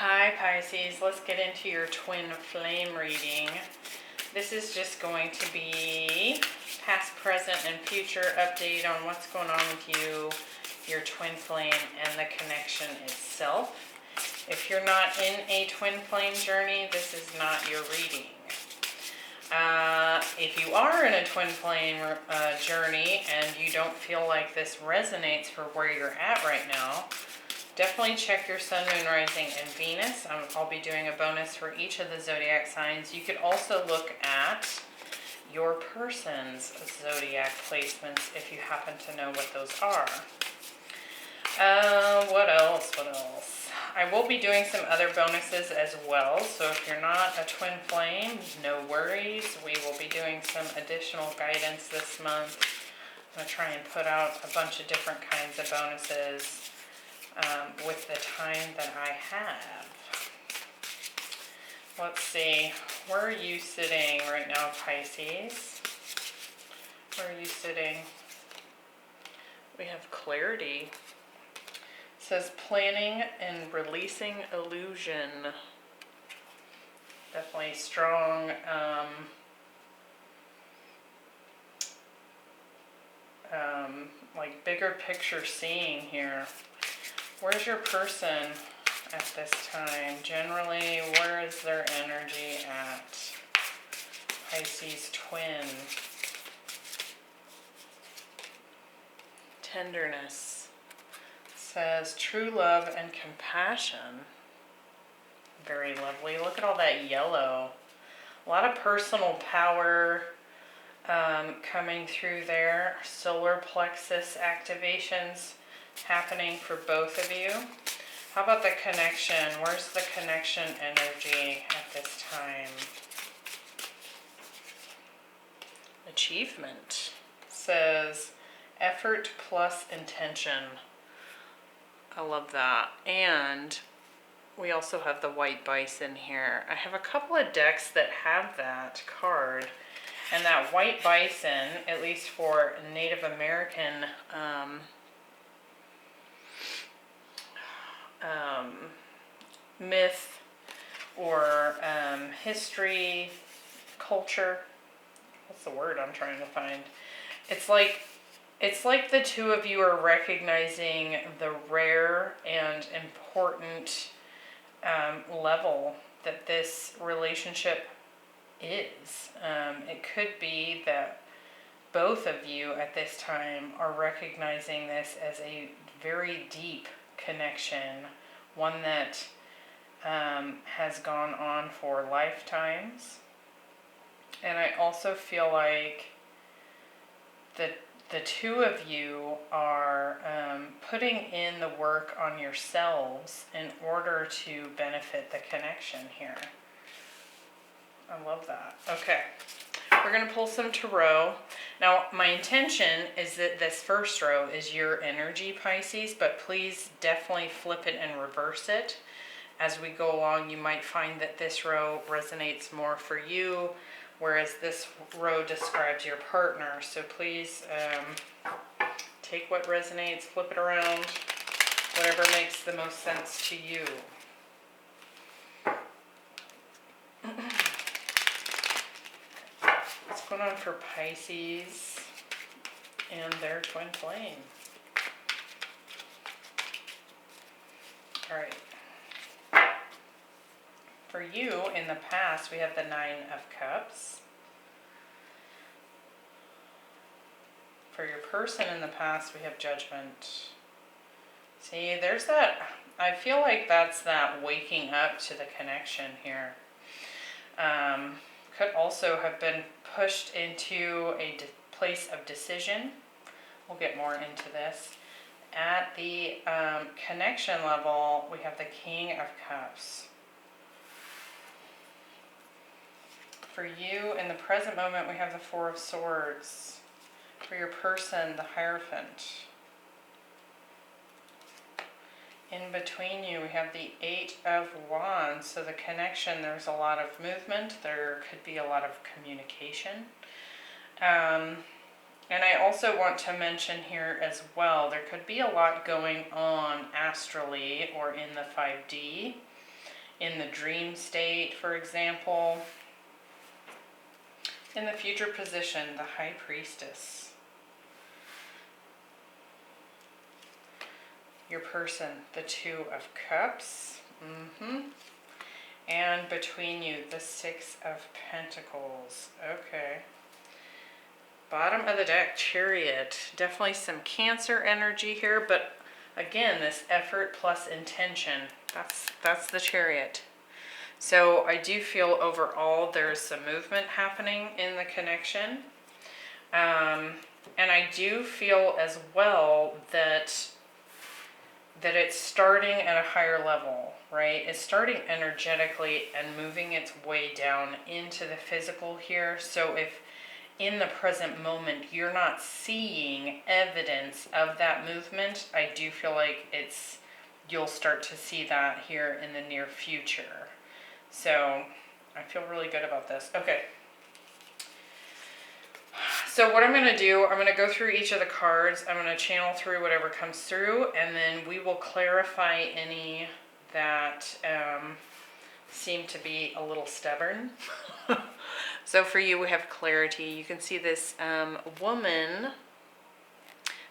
Hi Pisces, let's get into your twin flame reading. This is just going to be past, present, and future update on what's going on with you, your twin flame, and the connection itself. If you're not in a twin flame journey, this is not your reading. If you are in a twin flame journey and you don't feel like this resonates for where you're at right now, definitely check your sun, moon, rising, and Venus. I'll be doing a bonus for each of the zodiac signs. You could also look at your person's zodiac placements if you happen to know what those are. What else? I will be doing some other bonuses as well, so if you're not a twin flame, no worries. We will be doing some additional guidance this month. I'm going to try and put out a bunch of different kinds of bonuses with the time that I have. Let's see, where are you sitting right now, Pisces? Where are you sitting? We have clarity. It says planning and releasing illusion. Definitely strong. Like bigger picture seeing here. Where's your person at this time? Generally, where is their energy at? Pisces twin. Tenderness. Says true love and compassion. Very lovely. Look at all that yellow. A lot of personal power coming through there. Solar plexus activations happening for both of you. How about the connection? Where's the connection energy at this time? Achievement. Says effort plus intention. I love that. And we also have the white bison here. I have a couple of decks that have that card. And that white bison, at least for Native American myth or history, culture. What's the word I'm trying to find? It's like the two of you are recognizing the rare and important level that this relationship is. It could be that both of you at this time are recognizing this as a very deep connection, one that has gone on for lifetimes. And I also feel like the two of you are putting in the work on yourselves in order to benefit the connection here. I love that. Okay, we're going to pull some tarot. Now, my intention is that this first row is your energy, Pisces, but please definitely flip it and reverse it. As we go along, you might find that this row resonates more for you, whereas this row describes your partner. So please take what resonates, flip it around, whatever makes the most sense to you. What's going on for Pisces and their twin flame? All right. For you, in the past, we have the Nine of Cups. For your person in the past, we have Judgment. See, there's that, I feel like that's that waking up to the connection here. Could also have been pushed into a place of decision. We'll get more into this. At the connection level, we have the King of Cups. For you, in the present moment, we have the Four of Swords. For your person, the Hierophant. In between you, we have the Eight of Wands. So the connection, there's a lot of movement. There could be a lot of communication. And I also want to mention here as well, there could be a lot going on astrally or in the 5D. in the dream state, for example. In the future position, the High Priestess. Your person, the Two of Cups. And between you, the Six of Pentacles. Okay. Bottom of the deck, Chariot. Definitely some Cancer energy here, but again, this effort plus intention. That's the Chariot. So I do feel overall there's some movement happening in the connection. And I do feel as well that it's starting at a higher level, right? It's starting energetically and moving its way down into the physical here. So if in the present moment you're not seeing evidence of that movement, I do feel like you'll start to see that here in the near future. So I feel really good about this. Okay. So what I'm going to do, I'm going to go through each of the cards. I'm going to channel through whatever comes through, and then we will clarify any that seem to be a little stubborn. So for you, we have clarity. You can see this woman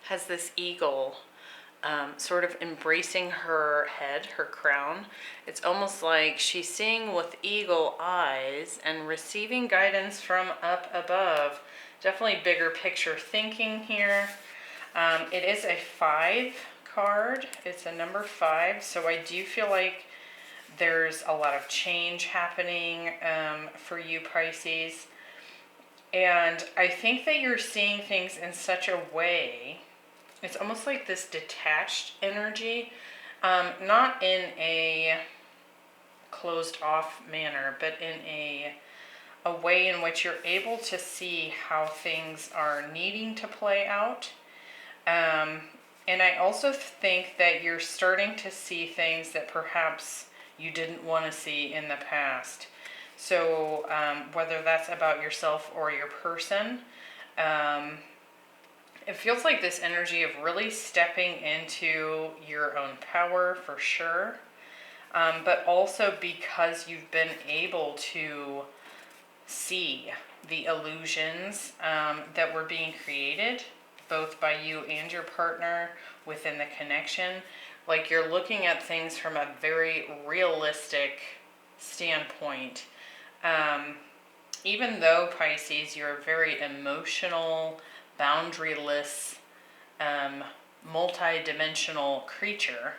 has this eagle sort of embracing her head, her crown. It's almost like she's seeing with eagle eyes and receiving guidance from up above. Definitely bigger picture thinking here. It is a 5 card. It's a number 5. So I do feel like there's a lot of change happening for you, Pisces. And I think that you're seeing things in such a way. It's almost like this detached energy, not in a closed off manner, but in a way in which you're able to see how things are needing to play out. And I also think that you're starting to see things that perhaps you didn't want to see in the past. So whether that's about yourself or your person, it feels like this energy of really stepping into your own power for sure. But also because you've been able to see the illusions that were being created, both by you and your partner within the connection. Like you're looking at things from a very realistic standpoint. Even though, Pisces, you're a very emotional, boundaryless, multi-dimensional creature,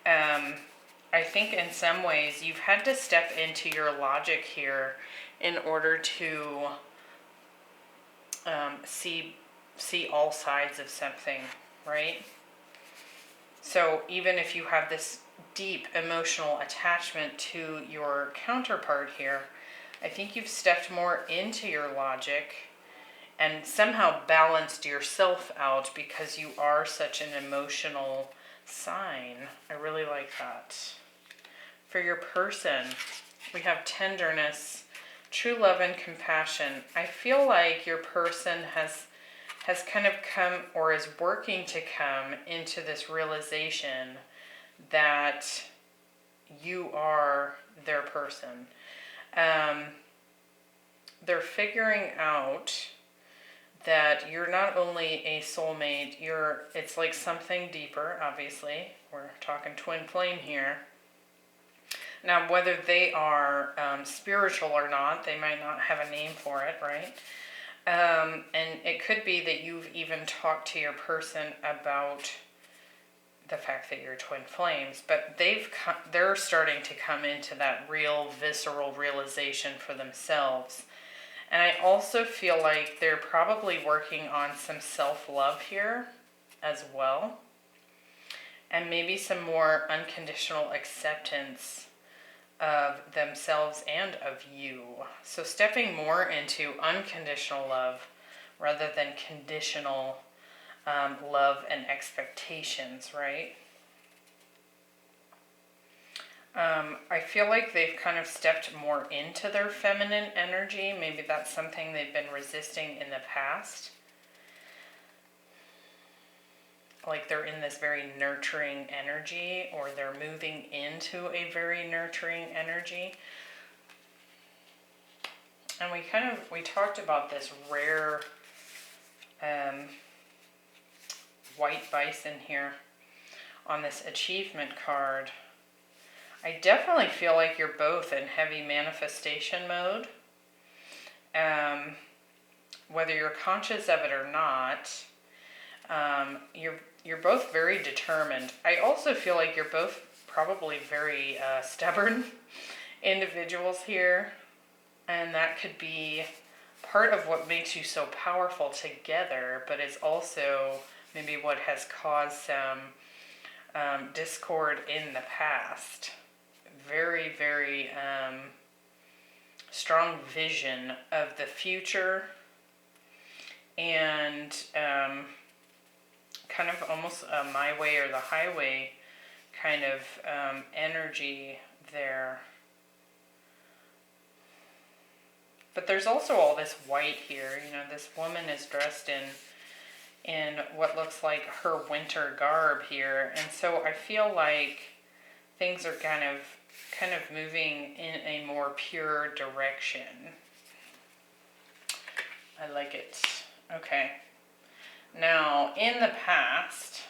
I think in some ways you've had to step into your logic here in order to see all sides of something, right? So even if you have this deep emotional attachment to your counterpart here, I think you've stepped more into your logic and somehow balanced yourself out because you are such an emotional sign. I really like that. For your person, we have tenderness, true love, and compassion. I feel like your person has kind of come, or is working to come into this realization that you are their person. They're figuring out that you're not only a soulmate, it's like something deeper, obviously. We're talking twin flame here. Now, whether they are spiritual or not, they might not have a name for it, right? And it could be that you've even talked to your person about the fact that you're twin flames, but they're starting to come into that real visceral realization for themselves. And I also feel like they're probably working on some self-love here as well, and maybe some more unconditional acceptance of themselves and of you. So stepping more into unconditional love rather than conditional love and expectations, right? I feel like they've kind of stepped more into their feminine energy. Maybe that's something they've been resisting in the past. like they're in this very nurturing energy, or they're moving into a very nurturing energy. And we talked about this rare white bison here on this achievement card. I definitely feel like you're both in heavy manifestation mode. Whether you're conscious of it or not, you're both very determined. I also feel like you're both probably very stubborn individuals here, and that could be part of what makes you so powerful together, but is also maybe what has caused some discord in the past. Very, very strong vision of the future, and kind of almost a my way or the highway kind of energy there. But there's also all this white here. You know, this woman is dressed in what looks like her winter garb here, and so I feel like things are kind of moving in a more pure direction. I like it. Okay. Now, in the past,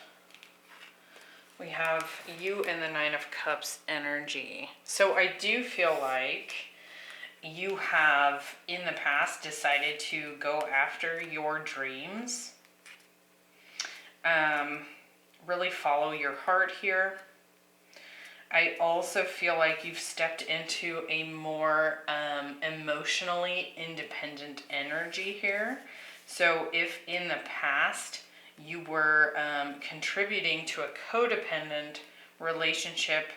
we have you and the Nine of Cups energy. So I do feel like you have, in the past, decided to go after your dreams. Really follow your heart here. I also feel like you've stepped into a more emotionally independent energy here. So if in the past you were contributing to a codependent relationship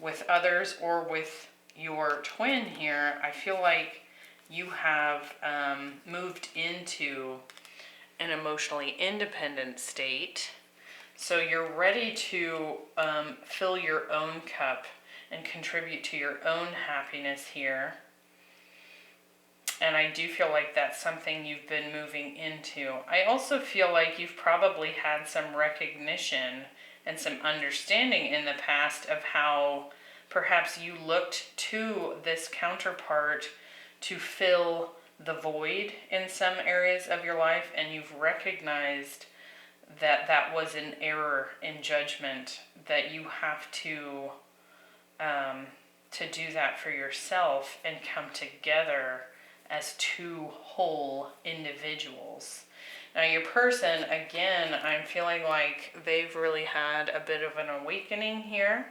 with others or with your twin here, I feel like you have moved into an emotionally independent state. So you're ready to fill your own cup and contribute to your own happiness here. And I do feel like that's something you've been moving into. I also feel like you've probably had some recognition and some understanding in the past of how perhaps you looked to this counterpart to fill the void in some areas of your life, and you've recognized that that was an error in judgment, that you have to do that for yourself and come together as two whole individuals. Now your person, again, I'm feeling like they've really had a bit of an awakening here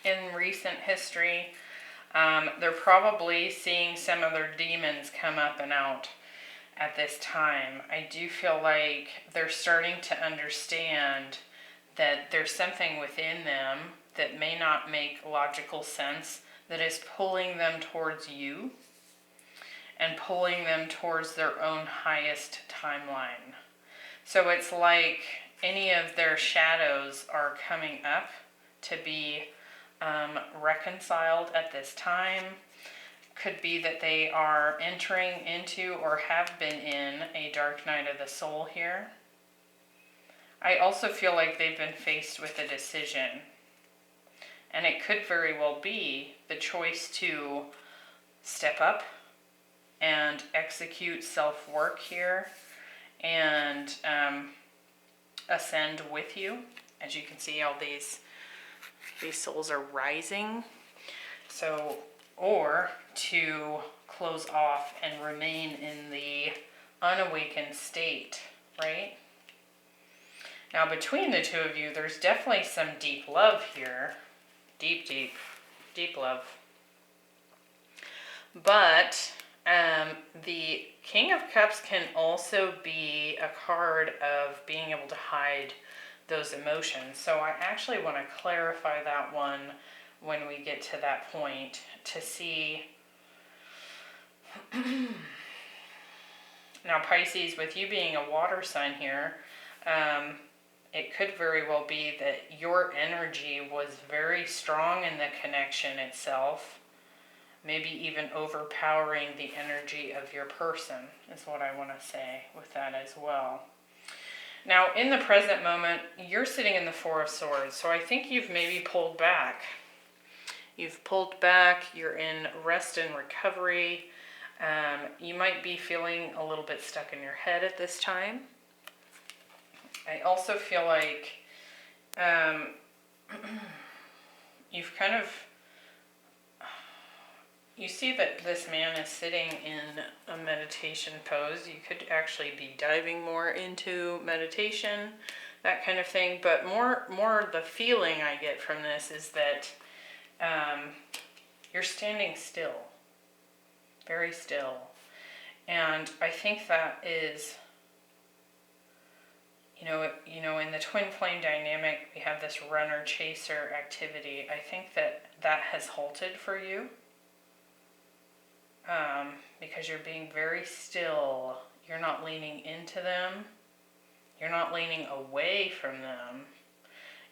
in recent history. They're probably seeing some of their demons come up and out at this time. I do feel like they're starting to understand that there's something within them that may not make logical sense that is pulling them towards you and pulling them towards their own highest timeline. So it's like any of their shadows are coming up to be reconciled at this time. Could be that they are entering into or have been in a dark night of the soul here. I also feel like they've been faced with a decision. And it could very well be the choice to step up and execute self-work here and ascend with you. As you can see, all these souls are rising. So, or to close off and remain in the unawakened state, right? Now, between the two of you, there's definitely some deep love here. Deep, deep, deep love. But the King of Cups can also be a card of being able to hide those emotions. So I actually want to clarify that one when we get to that point to see. Now Pisces, with you being a water sign here, it could very well be that your energy was very strong in the connection itself, maybe even overpowering the energy of your person, is what I want to say with that as well. Now, in the present moment, you're sitting in the Four of Swords, so I think you've maybe pulled back. You've pulled back, you're in rest and recovery. You might be feeling a little bit stuck in your head at this time. I also feel like you've kind of, you see that this man is sitting in a meditation pose. You could actually be diving more into meditation, that kind of thing. But more the feeling I get from this is that you're standing still, very still. And I think that is, you know, in the twin flame dynamic, we have this runner-chaser activity. I think that has halted for you. Because you're being very still. You're not leaning into them. You're not leaning away from them.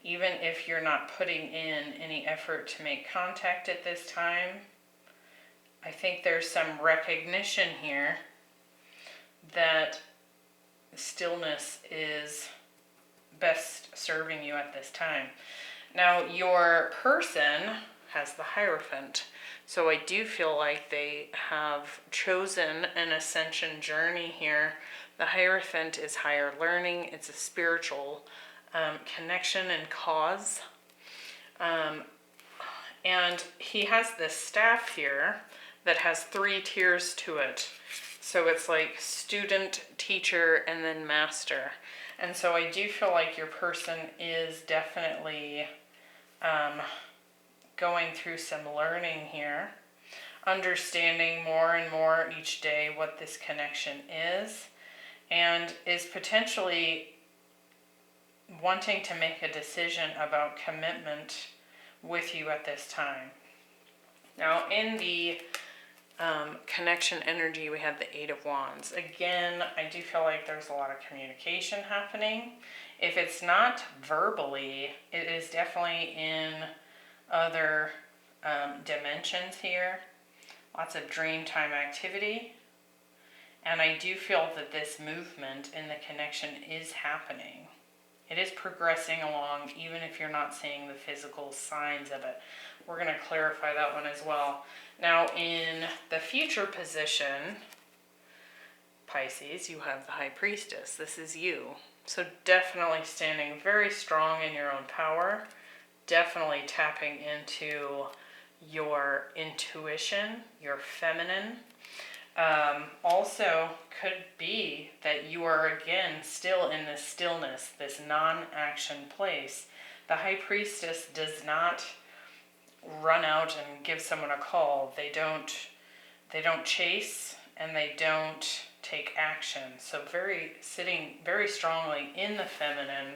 Even if you're not putting in any effort to make contact at this time, I think there's some recognition here that stillness is best serving you at this time. Now, your person has the Hierophant. So I do feel like they have chosen an ascension journey here. The Hierophant is higher learning. It's a spiritual connection and cause. And he has this staff here that has 3 tiers to it. So it's like student, teacher, and then master. And so I do feel like your person is definitely going through some learning here, understanding more and more each day what this connection is, and is potentially wanting to make a decision about commitment with you at this time. Now, in the connection energy, we have the 8 of Wands. Again, I do feel like there's a lot of communication happening. If it's not verbally, it is definitely in other dimensions here. Lots of dream time activity. And I do feel that this movement in the connection is happening. It is progressing along, even if you're not seeing the physical signs of it. We're going to clarify that one as well. Now, in the future position, Pisces, you have the High Priestess. This is you. So definitely standing very strong in your own power. Definitely tapping into your intuition, your feminine. Also could be that you are again still in this stillness, this non-action place. The High Priestess does not run out and give someone a call. They don't chase and they don't take action. So sitting very strongly in the feminine,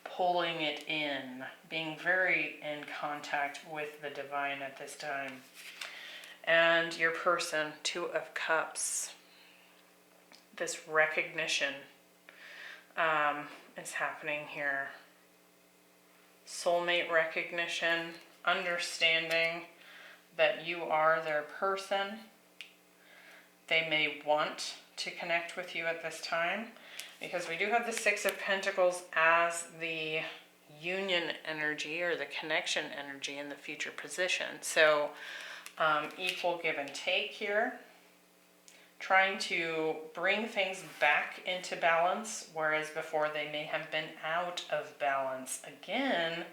pulling it in, being very in contact with the divine at this time. And your person, 2 of Cups. This recognition is happening here. Soulmate recognition, understanding that you are their person. They may want to connect with you at this time, because we do have the 6 of Pentacles as the union energy or the connection energy in the future position. So equal give and take here. Trying to bring things back into balance, whereas before they may have been out of balance. Again,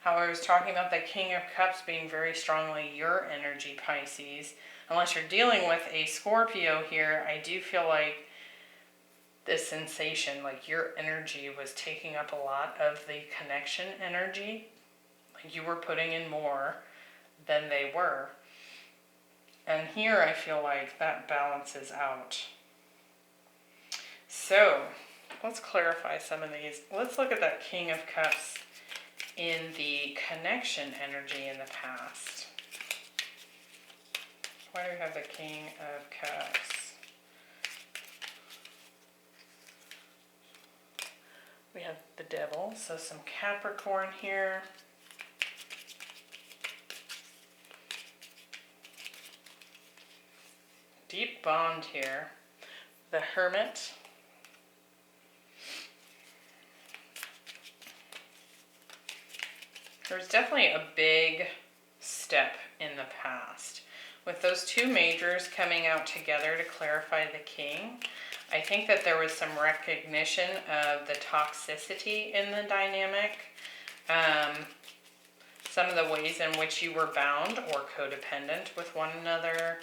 how I was talking about the King of Cups being very strongly your energy, Pisces. Unless you're dealing with a Scorpio here, I do feel like this sensation, like your energy was taking up a lot of the connection energy. Like you were putting in more than they were. And here I feel like that balances out. So let's clarify some of these. Let's look at that King of Cups in the connection energy in the past. Why do we have the King of Cups? We have the Devil, so some Capricorn here. Deep bond here. The Hermit. There's definitely a big step in the past. With those two majors coming out together to clarify the king, I think that there was some recognition of the toxicity in the dynamic. Some of the ways in which you were bound or codependent with one another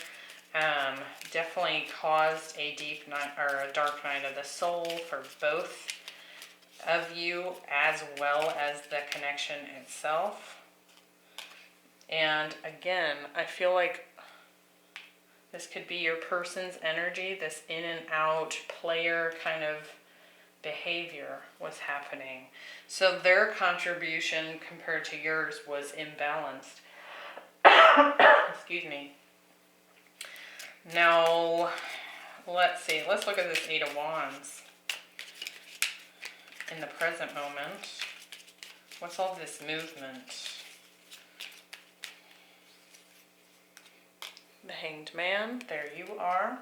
definitely caused a deep night or a dark night of the soul for both of you, as well as the connection itself. And again, I feel like this could be your person's energy. This in and out player kind of behavior was happening. So their contribution compared to yours was imbalanced. Excuse me. Now, let's see. Let's look at this Eight of Wands. In the present moment, what's all this movement? The Hanged Man, there you are.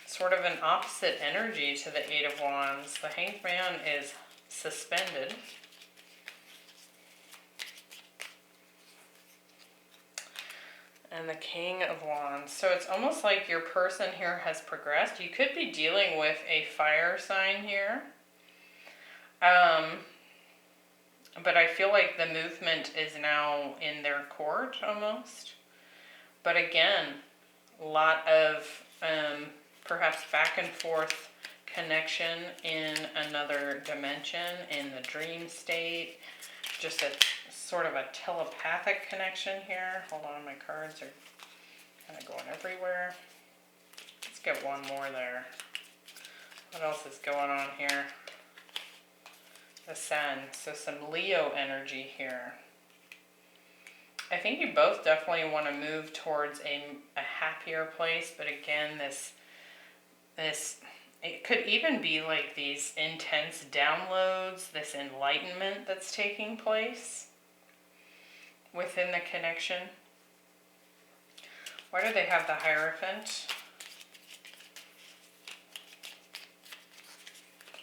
Sort of an opposite energy to the Eight of Wands. The Hanged Man is suspended. And the King of Wands. So it's almost like your person here has progressed. You could be dealing with a fire sign here. But I feel like the movement is now in their court almost. But again, a lot of perhaps back and forth connection in another dimension, in the dream state. Just a sort of a telepathic connection here. Hold on, my cards are kind of going everywhere. Let's get one more there. What else is going on here? The Sun. So some Leo energy here. I think you both definitely want to move towards a happier place, but again, this it could even be like these intense downloads, this enlightenment that's taking place within the connection. Why do they have the Hierophant?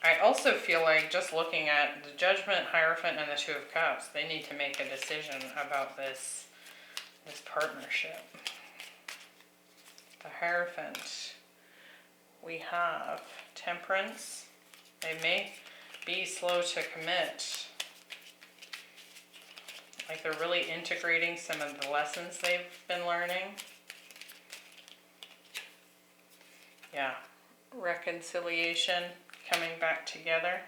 I also feel like, just looking at the Judgment, Hierophant, and the Two of Cups, they need to make a decision about this partnership. The Hierophant. We have Temperance. They may be slow to commit. Like they're really integrating some of the lessons they've been learning. Yeah. Reconciliation, coming back together.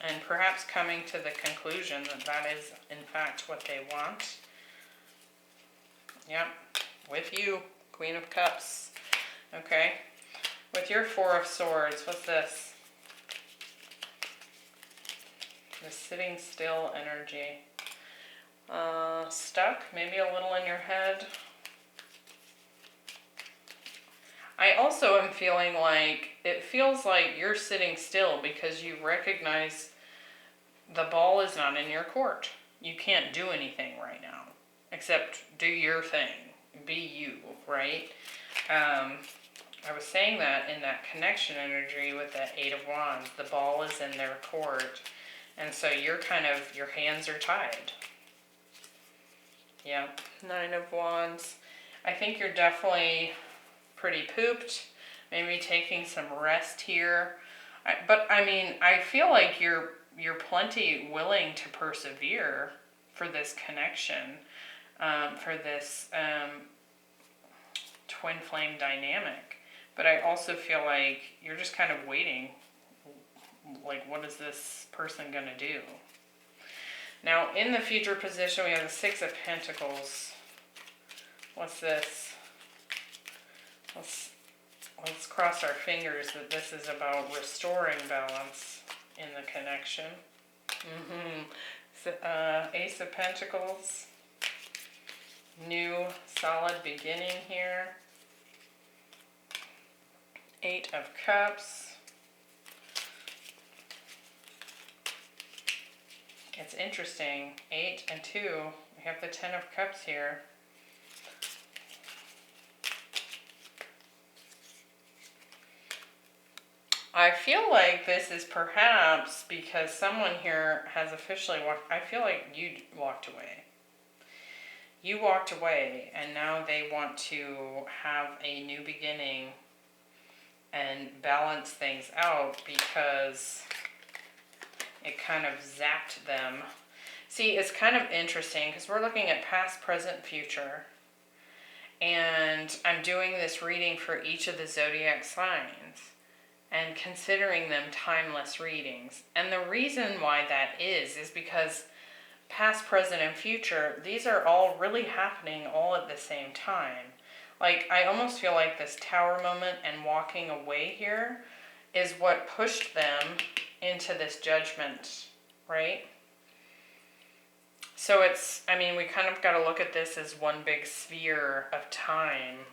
And perhaps coming to the conclusion that that is, in fact, what they want. Yep, with you, Queen of Cups. Okay, with your Four of Swords, what's this? The sitting still energy. Stuck, maybe a little in your head. I also am feeling like, it feels like you're sitting still because you recognize the ball is not in your court. You can't do anything right now, except do your thing. Be you, right? I was saying that in that connection energy with the Eight of Wands, the ball is in their court. And so you're kind of, your hands are tied. Yeah, Nine of Wands. I think you're definitely pretty pooped, maybe taking some rest here. But I mean, I feel like you're plenty willing to persevere for this connection, for this twin flame dynamic. But I also feel like you're just kind of waiting. Like, what is this person going to do? Now, in the future position, we have the Six of Pentacles. What's this? Let's cross our fingers that this is about restoring balance in the connection. Ace of Pentacles. New, solid beginning here. Eight of Cups. It's interesting. 8 and 2. We have the Ten of Cups here. I feel like this is perhaps because someone here has officially walked. I feel like you walked away. You walked away, and now they want to have a new beginning and balance things out because it kind of zapped them. See, it's kind of interesting because we're looking at past, present, future. And I'm doing this reading for each of the zodiac signs and considering them timeless readings. And the reason why that is because past, present, and future, these are all really happening all at the same time. Like, I almost feel like this tower moment and walking away here is what pushed them into this judgment, right? So it's, I mean, we kind of got to look at this as one big sphere of time,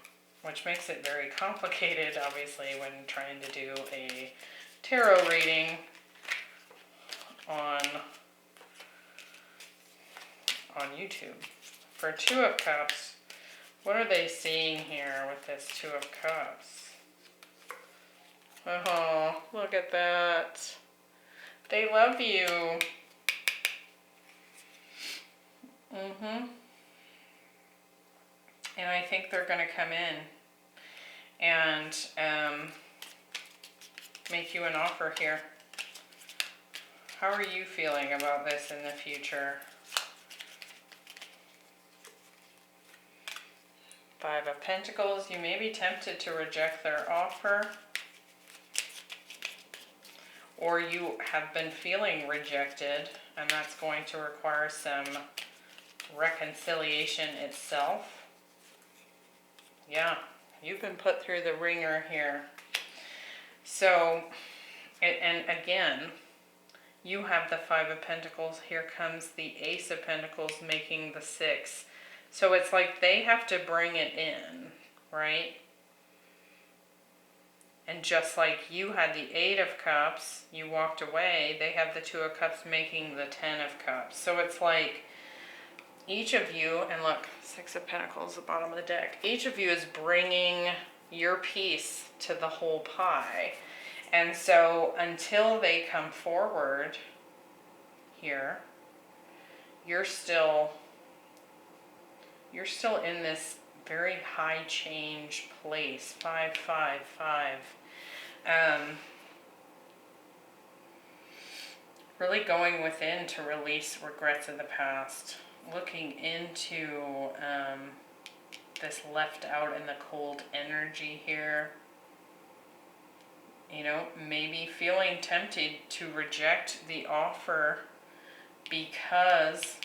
which makes it very complicated, obviously, when trying to do a tarot reading on YouTube. For Two of Cups, what are they seeing here with this Two of Cups? Oh, look at that. They love you. And I think they're going to come in and make you an offer here. How are you feeling about this in the future? Five of Pentacles. You may be tempted to reject their offer, or you have been feeling rejected, and that's going to require some reconciliation itself. Yeah, you've been put through the ringer here. So, and again, you have the Five of Pentacles. Here comes the Ace of Pentacles making the Six. So it's like they have to bring it in, right? And just like you had the Eight of Cups, you walked away, they have the Two of Cups making the Ten of Cups. So it's like each of you, and look, Six of Pentacles, the bottom of the deck, each of you is bringing your piece to the whole pie. And so until they come forward here, you're still in this very high change place. 5, 5, 5. Really going within to release regrets of the past. Looking into this left out in the cold energy here. You know, maybe feeling tempted to reject the offer because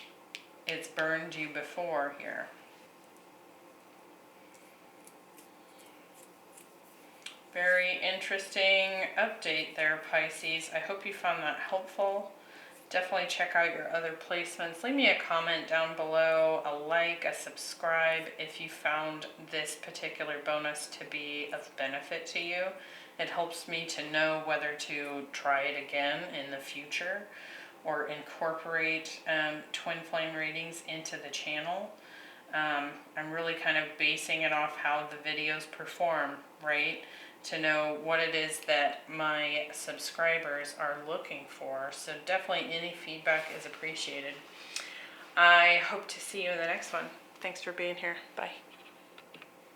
it's burned you before here. Very interesting update there, Pisces. I hope you found that helpful. Definitely check out your other placements. Leave me a comment down below, a like, a subscribe if you found this particular bonus to be of benefit to you. It helps me to know whether to try it again in the future or incorporate twin flame readings into the channel. I'm really kind of basing it off how the videos perform, right? To know what it is that my subscribers are looking for. So definitely any feedback is appreciated. I hope to see you in the next one. Thanks for being here. Bye.